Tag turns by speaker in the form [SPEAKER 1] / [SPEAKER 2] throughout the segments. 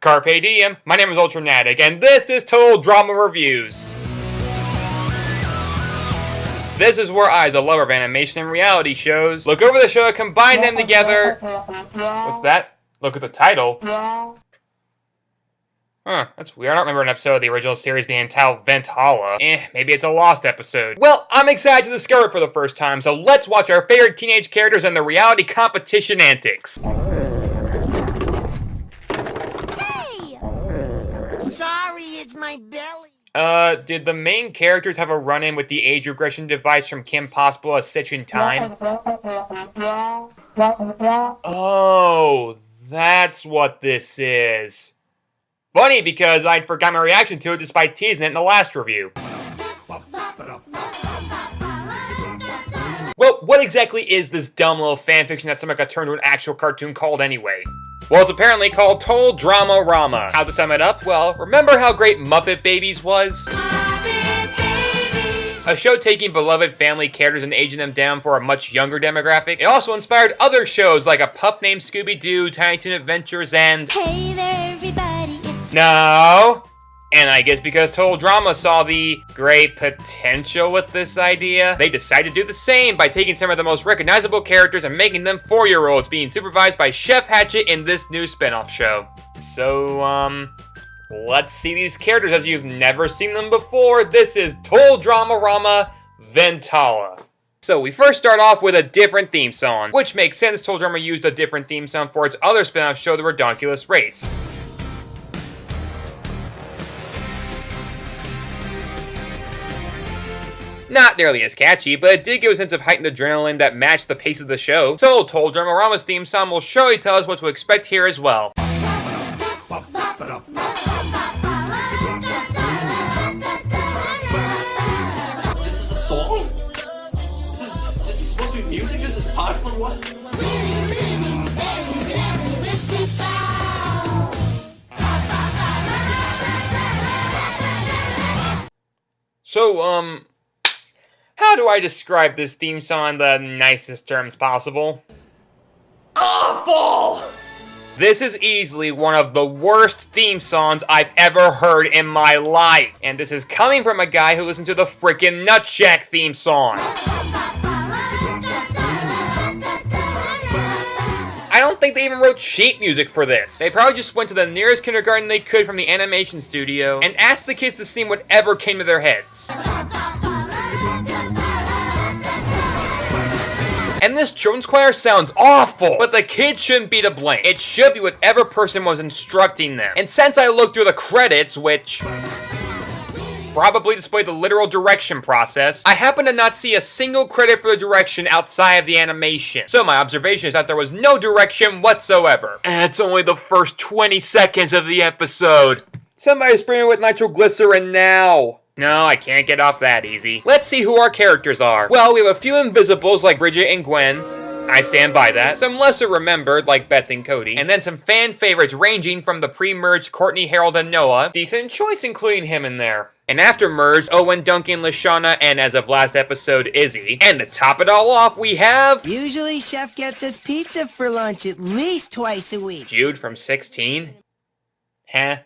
[SPEAKER 1] Carpe diem, my name is Ultranatic, and this is Total Drama Reviews. This is where I, as a lover of animation and reality shows, look over the show and combine them together. What's that? Look at the title. Huh, that's weird. I don't remember an episode of the original series being entitled Venthalla. Maybe it's a lost episode. Well, I'm excited to discover it for the first time, so let's watch our favorite teenage characters and the reality competition antics.
[SPEAKER 2] Hey! Sorry, it's my belly.
[SPEAKER 1] Did the main characters have a run-in with the age regression device from Kim Possible a Stitch in Time? Oh, that's what this is. Funny, because I'd forgot my reaction to it despite teasing it in the last review. Well, what exactly is this dumb little fanfiction that somehow got turned to an actual cartoon called anyway? Well, it's apparently called Total Dramarama. How to sum it up? Well, remember how great Muppet Babies was? A show taking beloved family characters and aging them down for a much younger demographic. It also inspired other shows like A Pup Named Scooby-Doo, Tiny Toon Adventures, and...
[SPEAKER 3] Hey there, everybody, it's...
[SPEAKER 1] No! And I guess because Total Drama saw the great potential with this idea, they decided to do the same by taking some of the most recognizable characters and making them 4-year-olds, being supervised by Chef Hatchet in this new spin-off show. So, let's see these characters as you've never seen them before. This is Total Dramarama Venthalla. So we first start off with a different theme song, which makes sense. Total Drama used a different theme song for its other spin-off show, The Redonkulous Race. Not nearly as catchy, but it did give a sense of heightened adrenaline that matched the pace of the show. So Total Dramarama's theme song will surely tell us what to expect here as well.
[SPEAKER 4] This is a song? This is supposed to be music? This is popular? What?
[SPEAKER 1] So, how do I describe this theme song in the nicest terms possible? Awful! This is easily one of the worst theme songs I've ever heard in my life. And this is coming from a guy who listened to the frickin' Nutshack theme song. I don't think they even wrote sheet music for this. They probably just went to the nearest kindergarten they could from the animation studio and asked the kids to sing whatever came to their heads. And this children's choir sounds awful, but the kids shouldn't be to blame. It should be whatever person was instructing them. And since I looked through the credits, which probably displayed the literal direction process, I happen to not see a single credit for the direction outside of the animation. So my observation is that there was no direction whatsoever. And it's only the first 20 seconds of the episode. Somebody spray me with nitroglycerin now. No, I can't get off that easy. Let's see who our characters are. Well, we have a few invisibles like Bridget and Gwen. I stand by that. Some lesser remembered like Beth and Cody. And then some fan favorites ranging from the pre-merged Courtney, Harold, and Noah. Decent choice including him in there. And after merged, Owen, Duncan, Lashana, and as of last episode, Izzy. And to top it all off, we have...
[SPEAKER 2] Usually Chef gets us pizza for lunch at least twice a week.
[SPEAKER 1] Jude from 16? Huh?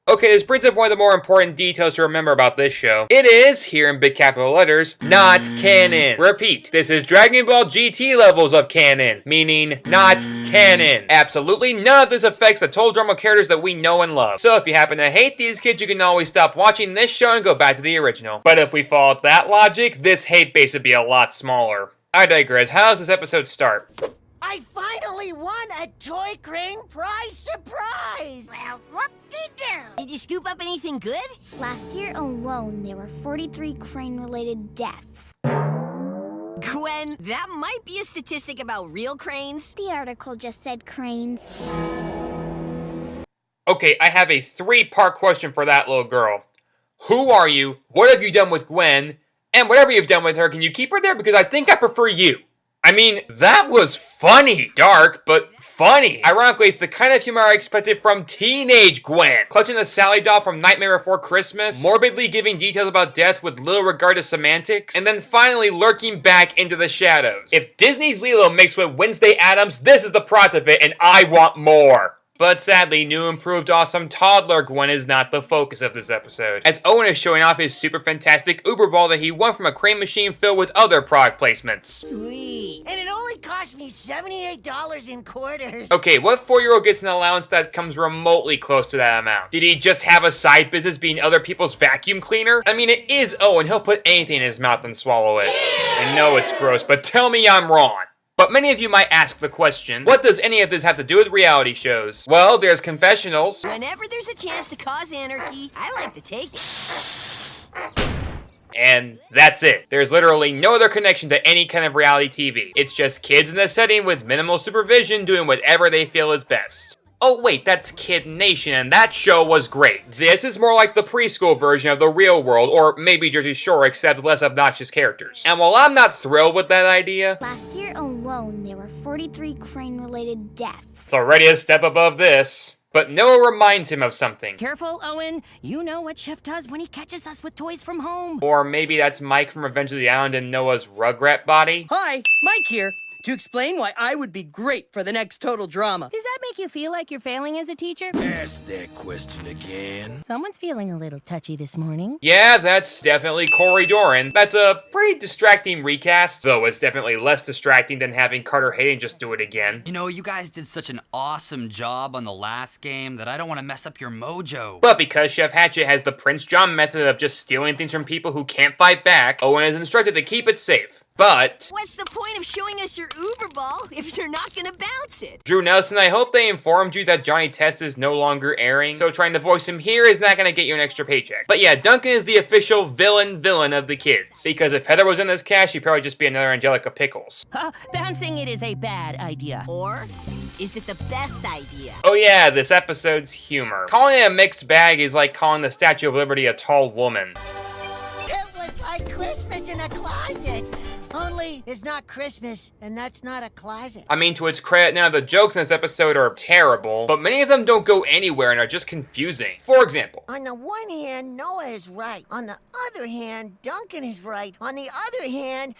[SPEAKER 1] Okay, this brings up one of the more important details to remember about this show. It is, here in big capital letters, not canon. Repeat, this is Dragon Ball GT levels of canon, meaning not canon. Absolutely none of this affects the Total Drama characters that we know and love. So if you happen to hate these kids, you can always stop watching this show and go back to the original. But if we follow that logic, this hate base would be a lot smaller. I digress. How does this episode start?
[SPEAKER 2] I finally won a Toy Crane Prize surprise!
[SPEAKER 3] Well, whoop-de-doo.
[SPEAKER 2] Did you scoop up anything good?
[SPEAKER 3] Last year alone, there were 43 crane-related deaths.
[SPEAKER 2] Gwen, that might be a statistic about real cranes.
[SPEAKER 3] The article just said cranes.
[SPEAKER 1] Okay, I have a 3-part question for that little girl. Who are you? What have you done with Gwen? And whatever you've done with her, can you keep her there? Because I think I prefer you. I mean, that was funny. Dark, but funny. Ironically, it's the kind of humor I expected from teenage Gwen. Clutching the Sally doll from Nightmare Before Christmas, morbidly giving details about death with little regard to semantics, and then finally lurking back into the shadows. If Disney's Lilo mixed with Wednesday Addams, this is the product of it, and I want more. But sadly, new improved awesome toddler Gwen is not the focus of this episode, as Owen is showing off his super fantastic Uber ball that he won from a crane machine filled with other product placements.
[SPEAKER 2] Sweet. And it only cost me $78 in quarters.
[SPEAKER 1] Okay, what 4-year-old gets an allowance that comes remotely close to that amount? Did he just have a side business being other people's vacuum cleaner? I mean, it is Owen, he'll put anything in his mouth and swallow it. I know it's gross, but tell me I'm wrong. But many of you might ask the question, what does any of this have to do with reality shows? Well, there's confessionals.
[SPEAKER 5] Whenever there's a chance to cause anarchy, I like to take it.
[SPEAKER 1] And that's it. There's literally no other connection to any kind of reality TV. It's just kids in a setting with minimal supervision doing whatever they feel is best. Oh wait, that's Kid Nation, and that show was great. This is more like the preschool version of The Real World, or maybe Jersey Shore, except less obnoxious characters. And while I'm not thrilled with that idea,
[SPEAKER 3] Last year alone, there were 43 crane-related deaths.
[SPEAKER 1] it's already a step above this. But Noah reminds him of something.
[SPEAKER 5] Careful, Owen. You know what Chef does when he catches us with toys from home.
[SPEAKER 1] Or maybe that's Mike from Revenge of the Island in Noah's Rugrat body.
[SPEAKER 6] Hi, Mike here, to explain why I would be great for the next Total Drama.
[SPEAKER 5] Does that make you feel like you're failing as a teacher?
[SPEAKER 7] Ask that question again.
[SPEAKER 5] Someone's feeling a little touchy this morning.
[SPEAKER 1] Yeah, that's definitely Corey Doran. That's a pretty distracting recast, though it's definitely less distracting than having Carter Hayden just do it again.
[SPEAKER 8] You know, you guys did such an awesome job on the last game that I don't want to mess up your mojo.
[SPEAKER 1] But because Chef Hatchet has the Prince John method of just stealing things from people who can't fight back, Owen is instructed to keep it safe. But
[SPEAKER 5] What's the point of showing us your Uber ball if you're not gonna bounce it?
[SPEAKER 1] Drew Nelson, I hope they informed you that Johnny Test is no longer airing, so trying to voice him here is not gonna get you an extra paycheck. But yeah, Duncan is the official villain of the kids. Because if Heather was in this cast, she'd probably just be another Angelica Pickles.
[SPEAKER 5] Bouncing it is a bad idea. Or is it the best idea?
[SPEAKER 1] Oh yeah, this episode's humor. Calling it a mixed bag is like calling the Statue of Liberty a tall woman.
[SPEAKER 2] It was like Christmas in a closet. Only it's not Christmas, and that's not a closet.
[SPEAKER 1] I mean, to its credit, none of the jokes in this episode are terrible, but many of them don't go anywhere and are just confusing. For example,
[SPEAKER 2] On the one hand, Noah is right. On the other hand, Duncan is right. On the other hand,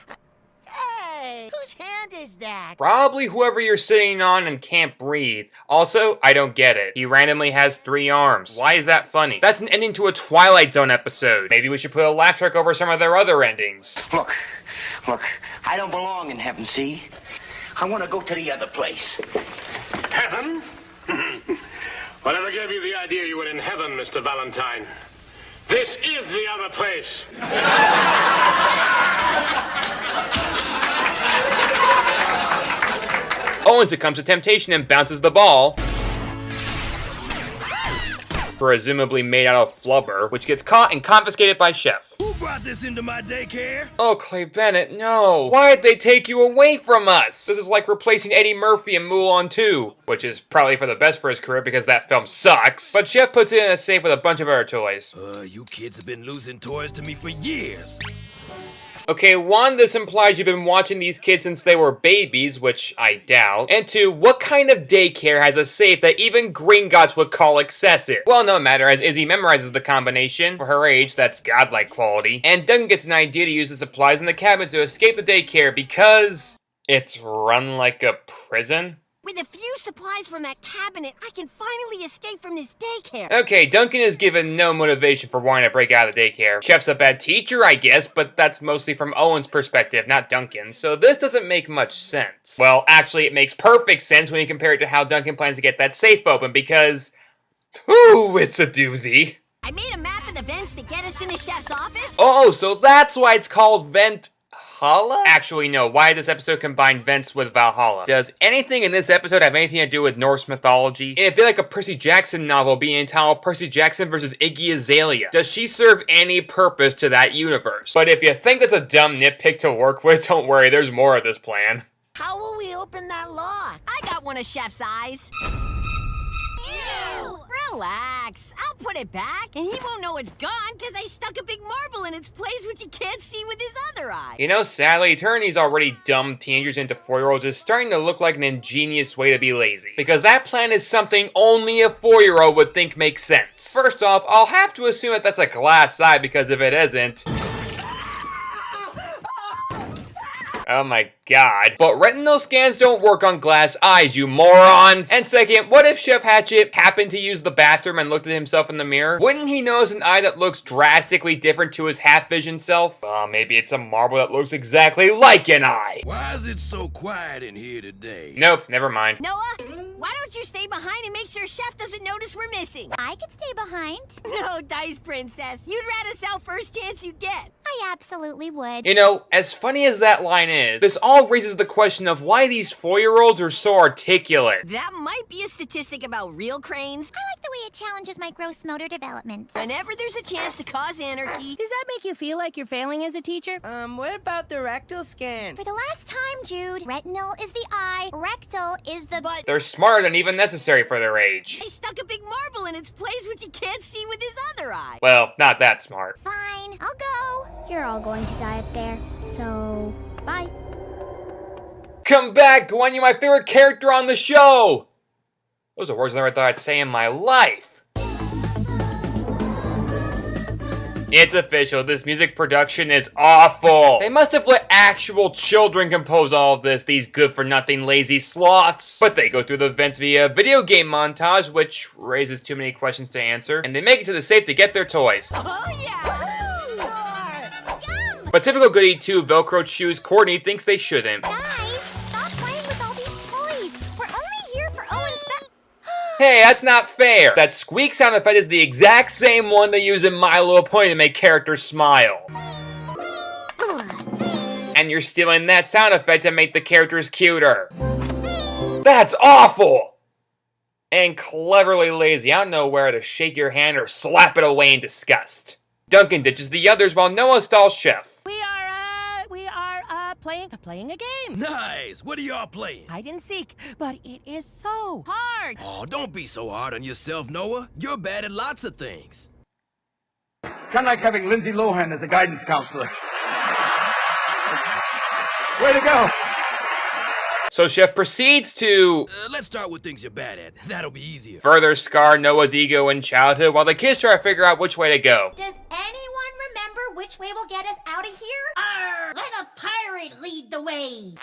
[SPEAKER 2] hey, whose hand is that?
[SPEAKER 1] probably whoever you're sitting on and can't breathe. Also, I don't get it. He randomly has 3 arms. Why is that funny? That's an ending to a Twilight Zone episode. Maybe we should put a laugh track over some of their other endings.
[SPEAKER 9] Look, I don't belong in heaven, see? I want to go to the other place.
[SPEAKER 10] Heaven? Whatever gave you the idea you were in heaven, Mr. Valentine? This is the other place.
[SPEAKER 1] Owen succumbs to temptation and bounces the ball, presumably made out of flubber, which gets caught and confiscated by Chef.
[SPEAKER 7] Who brought this into my daycare?
[SPEAKER 1] Oh, Clay Bennett, no. Why'd they take you away from us? This is like replacing Eddie Murphy in Mulan 2, which is probably for the best for his career because that film sucks. But Chef puts it in a safe with a bunch of other toys.
[SPEAKER 7] You kids have been losing toys to me for years.
[SPEAKER 1] Okay, 1, this implies you've been watching these kids since they were babies, which I doubt. And 2, what kind of daycare has a safe that even Gringotts would call excessive? Well, no matter, as Izzy memorizes the combination. For her age, that's godlike quality. And Duncan gets an idea to use the supplies in the cabin to escape the daycare because it's run like a prison?
[SPEAKER 5] With a few supplies from that cabinet, I can finally escape from this daycare.
[SPEAKER 1] Okay, Duncan is given no motivation for wanting to break out of the daycare. Chef's a bad teacher, I guess, but that's mostly from Owen's perspective, not Duncan's, so this doesn't make much sense. Well, actually, it makes perfect sense when you compare it to how Duncan plans to get that safe open, because... Ooh, it's a doozy.
[SPEAKER 5] I made a map of the vents to get us into Chef's office.
[SPEAKER 1] Oh, so that's why it's called Venthalla? Actually, no. Why did this episode combine Vents with Valhalla? Does anything in this episode have anything to do with Norse mythology? It'd be like a Percy Jackson novel being entitled Percy Jackson vs. Iggy Azalea. Does she serve any purpose to that universe? But if you think that's a dumb nitpick to work with, don't worry, there's more of this plan.
[SPEAKER 2] How will we open that lock?
[SPEAKER 5] I got one of Chef's eyes. Ew! Relax. I'll put it back, and he won't know it's gone because I stuck a big marble in its place which he can't see with his other eye.
[SPEAKER 1] You know, sadly, turning these already dumb teenagers into 4-year-olds is starting to look like an ingenious way to be lazy. Because that plan is something only a 4-year-old would think makes sense. First off, I'll have to assume that that's a glass eye because if it isn't... Oh my god. But retinal scans don't work on glass eyes, you morons! And second, what if Chef Hatchet happened to use the bathroom and looked at himself in the mirror? Wouldn't he notice an eye that looks drastically different to his half-vision self? Maybe it's a marble that looks exactly like an eye.
[SPEAKER 7] Why is it so quiet in here today?
[SPEAKER 1] Nope, never mind.
[SPEAKER 5] Noah, why don't you stay behind and make sure Chef doesn't notice we're missing?
[SPEAKER 3] I could stay behind.
[SPEAKER 5] No, Dice Princess. You'd rat us out first chance you get.
[SPEAKER 3] I absolutely would.
[SPEAKER 1] You know, as funny as that line is, this all raises the question of why these 4-year-olds are so articulate.
[SPEAKER 5] That might be a statistic about real cranes.
[SPEAKER 3] I like the way it challenges my gross motor development.
[SPEAKER 5] Whenever there's a chance to cause anarchy.
[SPEAKER 6] Does that make you feel like you're failing as a teacher? What about the rectal scan?
[SPEAKER 3] For the last time, Jude, retinal is the eye, rectal is the...
[SPEAKER 5] But
[SPEAKER 1] They're smarter than even necessary for their age.
[SPEAKER 5] I stuck a big marble in its place which you can't see with his other eye.
[SPEAKER 1] Well, not that smart.
[SPEAKER 3] Fine, I'll go. You're all going to die up there, so bye.
[SPEAKER 1] Come back, Gwen, you're my favorite character on the show! Those are words I never thought I'd say in my life. It's official, this music production is awful. They must have let actual children compose all of this, these good-for-nothing lazy sloths. But they go through the Venthalla video game montage, which raises too many questions to answer, and they make it to the safe to get their toys.
[SPEAKER 5] Oh yeah!
[SPEAKER 1] But typical goody 2 Velcro shoes, Courtney thinks they shouldn't.
[SPEAKER 3] Guys, stop playing with all these toys. We're only here for Owen's
[SPEAKER 1] Hey, that's not fair. That squeak sound effect is the exact same one they use in My Little Pony to make characters smile. And you're stealing that sound effect to make the characters cuter. That's awful! And cleverly lazy. I don't know where to shake your hand or slap it away in disgust. Duncan ditches the others while Noah stalls Chef.
[SPEAKER 6] We are playing a game.
[SPEAKER 7] Nice! What are y'all playing?
[SPEAKER 6] Hide and seek, but it is so hard.
[SPEAKER 7] Oh, don't be so hard on yourself, Noah. You're bad at lots of things.
[SPEAKER 11] It's kind of like having Lindsay Lohan as a guidance counselor. Way to go!
[SPEAKER 1] So Chef proceeds to...
[SPEAKER 7] let's start with things you're bad at. That'll be easier.
[SPEAKER 1] further scar Noah's ego in childhood while the kids try to figure out which way to go.
[SPEAKER 3] Does anyone remember which way will get us out of here? Arr! Let a pirate lead the way.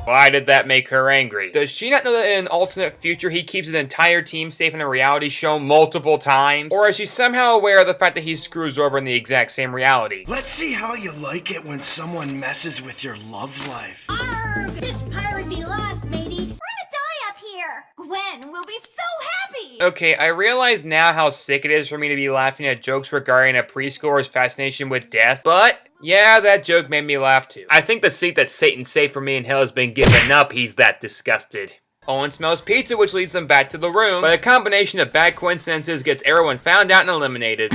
[SPEAKER 1] Why did that make her angry? Does she not know that in an alternate future he keeps his entire team safe in a reality show multiple times? Or is she somehow aware of the fact that he screws her over in the exact same reality?
[SPEAKER 12] Let's see how you like it when someone messes with your love life.
[SPEAKER 3] Arr! This pirate be lost, mateys. We're gonna die up here. Gwen will be so happy.
[SPEAKER 1] Okay, I realize now how sick it is for me to be laughing at jokes regarding a preschooler's fascination with death, but yeah, that joke made me laugh too. I think the seat that Satan saved for me in hell has been given up, he's that disgusted. Owen smells pizza, which leads them back to the room, but a combination of bad coincidences gets everyone found out and eliminated.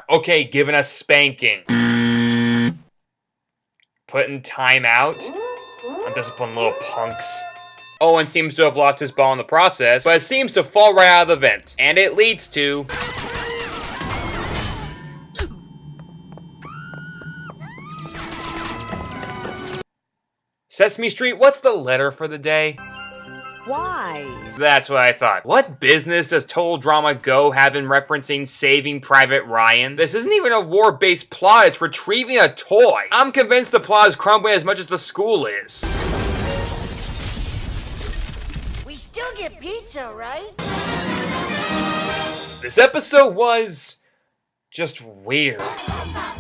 [SPEAKER 1] Okay, giving us spanking. Putting time out? Undisciplined little punks. Owen seems to have lost his ball in the process, but it seems to fall right out of the vent. And it leads to... Sesame Street, what's the letter for the day?
[SPEAKER 6] Why?
[SPEAKER 1] That's what I thought. What business does Total Drama Go have in referencing Saving Private Ryan? This isn't even a war-based plot, it's retrieving a toy. I'm convinced the plot is crumbling as much as the school is.
[SPEAKER 2] We still get pizza, right?
[SPEAKER 1] This episode was... just weird.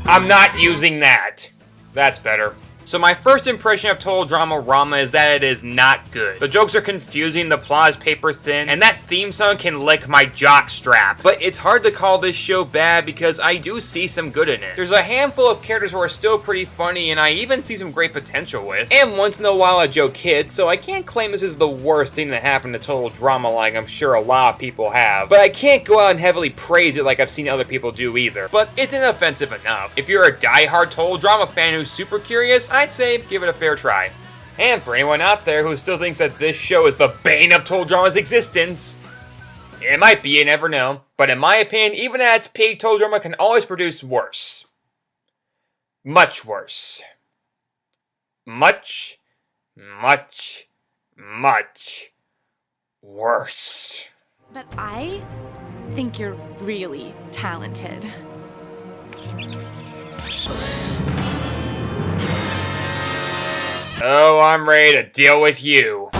[SPEAKER 1] I'm not using that. That's better. So my first impression of Total Dramarama is that it is not good. The jokes are confusing, the plot is paper thin, and that theme song can lick my jockstrap. But it's hard to call this show bad because I do see some good in it. There's a handful of characters who are still pretty funny and I even see some great potential with. And once in a while a joke hits, so I can't claim this is the worst thing that happened to Total Drama like I'm sure a lot of people have. But I can't go out and heavily praise it like I've seen other people do either. But it's inoffensive enough. If you're a diehard Total Drama fan who's super curious, I'd say give it a fair try. And for anyone out there who still thinks that this show is the bane of Total Drama's existence, it might be, you never know. But in my opinion, even at its peak, Total Drama can always produce worse. Much worse. Much, much, much worse.
[SPEAKER 13] But I think you're really talented.
[SPEAKER 1] Oh, I'm ready to deal with you.